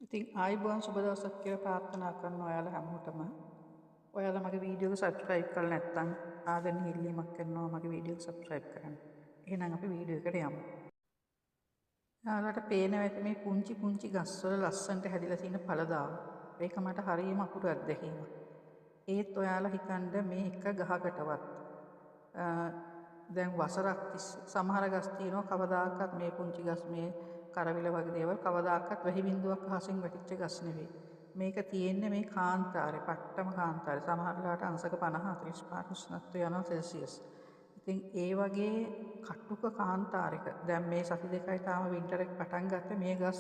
ඉතින් ආයිබෝන් සුබ දවසක් කියලා ප්‍රාර්ථනා කරනවා ඔයාලා හැමෝටම. ඔයාලා මගේ වීඩියෝ එක සබ්ස්ක්‍රයිබ් කරලා නැත්නම් ආදරණීය ඉල්ලීමක් කරනවා මගේ වීඩියෝ එක සබ්ස්ක්‍රයිබ් කරන්න. එහෙනම් අපි වීඩියෝ එකට යමු. ඔයාලට පේනවා ඇති මේ පුංචි පුංචි ගස්වල ලස්සනට හැදිලා තියෙන ඵලදාව. ඒක මට හරියම අපුරු අත්දැකීමක්. ඒත් ඔයාලා හිතන්න මේ එක ගහකටවත් දැන් වසරක් තිස්සේ සමහර ගස් තියෙනවා කවදාකවත් මේ පුංචි ගස් මේ කරවිල වගේ දේවල් කවදාකවත් වැහි බිඳුවක් අහසින් වැටිච්ච ගස් නෙවෙයි. මේක තියෙන්නේ මේ කාන්තාරේ, පට්ටම කාන්තාරේ. සමහරලාට අංශක 50 45 උෂ්ණත්වය යනවා සෙල්සියස්. ඉතින් ඒ වගේ කටුක කාන්තාරයක දැන් මේ සති දෙකයි තාම වින්ටර් එක පටන් ගත්තේ මේ ගස්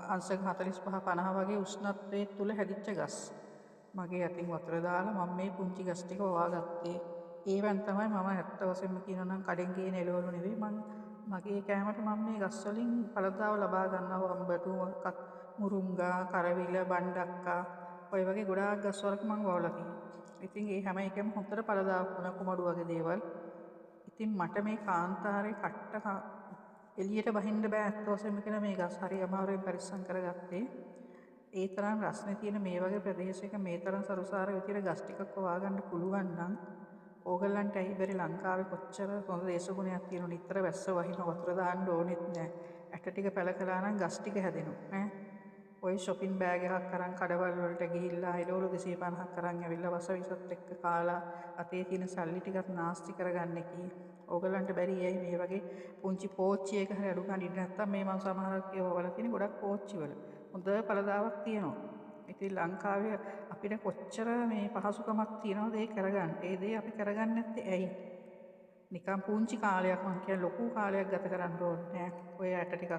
අංශක 45 50 වගේ උෂ්ණත්වයේ තුල හැදිච්ච ගස්. මගේ අතින් වතුර දාලා මම මේ පුංචි ගස් ටික වවාගත්තේ. ඒවෙන් තමයි මම ඇත්ත වශයෙන්ම කියනවා නම් කඩෙන් ගේන එළවලු නෙවෙයි මගේ කෑමට මම මේ ගස් වලින් ඵලදාව ලබා ගන්නවා. අඹටු මුරුංගා, කරවිල, බණ්ඩක්කා ඔය වගේ ගොඩාක් ගස් වලක මම වවලා තියෙනවා. ඉතින් ඒ හැම එකෙම හොඳට ඵලදාව වුණා කුමඩු වගේ දේවල්. ඉතින් මට මේ කාන්තාරේ කට්ට එළියට බහින්න බෑ ඇත්ත වශයෙන්ම කියන මේ ගස් හරි අමාරුවෙන් පරිස්සම් කරගත්තේ. ඒ තරම් රස්නේ තියෙන මේ වගේ ප්‍රදේශයක මේ තරම් සරුසාර විදියට ගස් ටිකක් හොයාගන්න පුළුවන් නම් ඕගලන්ට ඇයි බැරි ලංකාවේ කොච්චර හොඳ දේශගුණයක් තියෙනවද? නිතර වැස්ස වහින වතුර දාන්න ඕනෙත් නෑ. ඇට ටික පැල කළා නම් ගස් ටික හැදෙනවා ඈ. ඔය shopping bag එකක් අරන් කඩවල් වලට ගිහිල්ලා එළවලු 250ක් අරන් ඇවිල්ලා වස විසත් එක්ක කාලා අතේ තියෙන සල්ලි ටිකක් නාස්ති කරගන්න කී. ඕගලන්ට බැරි ඇයි මේ වගේ පුංචි පෝච්චි එක හරි අඩු ගන්න ඉන්න නැත්තම් මේ මම සමහරක් ඒවා වල තියෙන ගොඩක් පෝච්චි වල හොඳ ඵලදාවක් තියෙනවා. ඉතින් ලංකාවේ අපිට කොච්චර මේ පහසුකමක් තියෙනවද ඒ කරගන්න. ඒ දේ අපි කරගන්නේ නැත්තේ ඇයි? නිකන් පුංචි කාලයක් මං කියන්නේ ලොකු කාලයක් ගත කරන්න ඕනේ නෑ. ඔය ඇට ටිකක්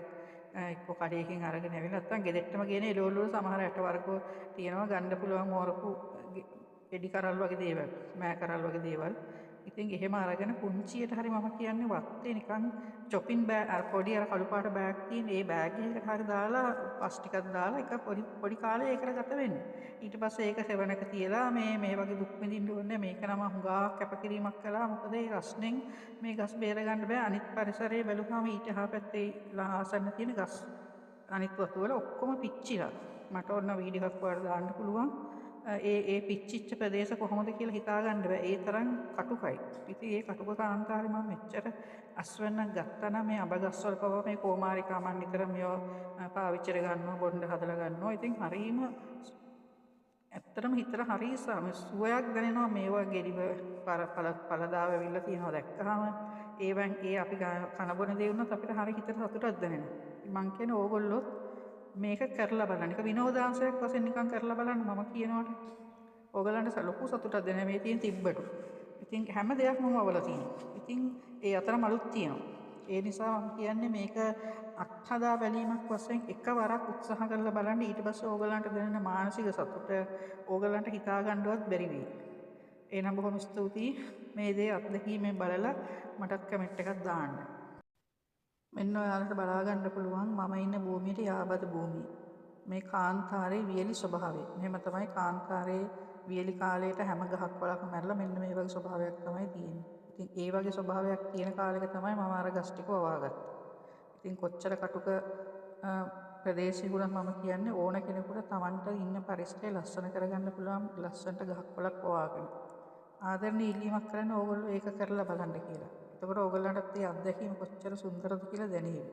එක්ක කඩේකින් අරගෙන ඇවිල්ලා නැත්තම් ගෙදෙට්ටම ගේන එළවලු වල සමහර ඇට වර්ග තියෙනවා ගන්න පුළුවන් මෝරපු එඩි කරල් වගේ දේවල්, මෑ කරල් වගේ දේවල්. ඉතින් එහෙම අරගෙන පුංචියට හරි මම කියන්නේ වත්තේ නිකන් චොපින් බෑග් අර පොඩි අර කළු පාට බෑග් තියෙන ඒ බෑග් එකකට හරි දාලා පස් ටිකක් දාලා එක පොඩි කාලේ ඒකට ගත වෙන්නේ. ඊට පස්සේ ඒක සෙවණක තියලා මේ වගේ දුක් විඳින්න ඕනේ මේක නම හුඟා කැපකිරීමක් කළා. මොකද ඒ රස්නෙන් මේ ගස් බේර ගන්න බෑ. අනිත් පරිසරයේ බැලුවාම ඊට එහා පැත්තේ ආසන්න තියෙන ගස් අනිත් වතු වල ඔක්කොම පිච්චිලා. මට ඕන වීඩියෝ එකක් වල දාන්න පුළුවන්. ඒ පිච්චිච්ච ප්‍රදේශ කොහොමද කියලා හිතා ගන්න බෑ. ඒ තරම් කටුකයි. ඉතින් ඒ කටුක කාන්තාරේ මම මෙච්චර අස්වැන්නක් ගත්තා නම් මේ අබ ගස් වල පවා මේ කෝමාරිකා මන් නිතර මේව පාවිච්චි කරගන්නවා, බොණ්ඩ හදලා ගන්නවා. ඉතින් හරීම ඇත්තටම හිතට හරි සුවයක් දැනෙනවා මේවා ගෙඩිව පළදාව ඇවිල්ලා තියෙනවා දැක්කහම ඒවෙන් ඒ අපි කන බොන දේ වුණත් අපිට හරි හිතට සතුටක් දැනෙනවා. මං කියන්නේ ඕගොල්ලෝ මේක කරලා බලන්න. ඒක විනෝදාංශයක් වශයෙන් නිකන් කරලා බලන්න මම කියනවාට. ඕගලන්ට ලොකු සතුටක් දැනෙන මේ තියෙන තිබ්බටු. ඉතින් හැම දෙයක්ම වවලා තියෙනවා. ඉතින් ඒ අතර මලුත් තියෙනවා. ඒ නිසා මම කියන්නේ මේක අත්හදා බැලීමක් වශයෙන් එකවරක් උත්සාහ කරලා බලන්න. ඊට පස්සේ ඕගලන්ට දැනෙන මානසික සතුට ඕගලන්ට හිතා ගන්නවත් බැරි වෙයි. එහෙනම් බොහොම ස්තුතියි මේ දේ අත්දැකීමෙන් බලලා මටත් කමෙන්ට් එකක් දාන්න. මෙන්න ඔයාලට බලා ගන්න පුළුවන් මම ඉන්න භූමියට යාබද භූමිය. මේ කාන්තාරේ වියලි ස්වභාවය. මෙහෙම තමයි කාන්තාරේ වියලි කාලයට හැම ගහක් වලක්ම මැරලා මෙන්න මේ වගේ ස්වභාවයක් තමයි තියෙන්නේ. ඉතින් ඒ වගේ ස්වභාවයක් තියෙන කාලෙක තමයි මම අර ගස් ටික වවාගත්තේ. ඉතින් කොච්චර කටුක ප්‍රදේශයකට මම කියන්නේ ඕන කෙනෙකුට Tamanට ඉන්න පරිසරය ලස්සන කරගන්න පුළුවන් ලස්සනට ගහක් වලක් වවාගෙන. ආදරණීය ඉල්ලීමක් කරන්න ඕගොල්ලෝ ඒක කරලා බලන්න කියලා. එතකොට ඕගොල්ලන්ටත් මේ අත්දැකීම කොච්චර සුන්දරද කියලා දැනෙයි.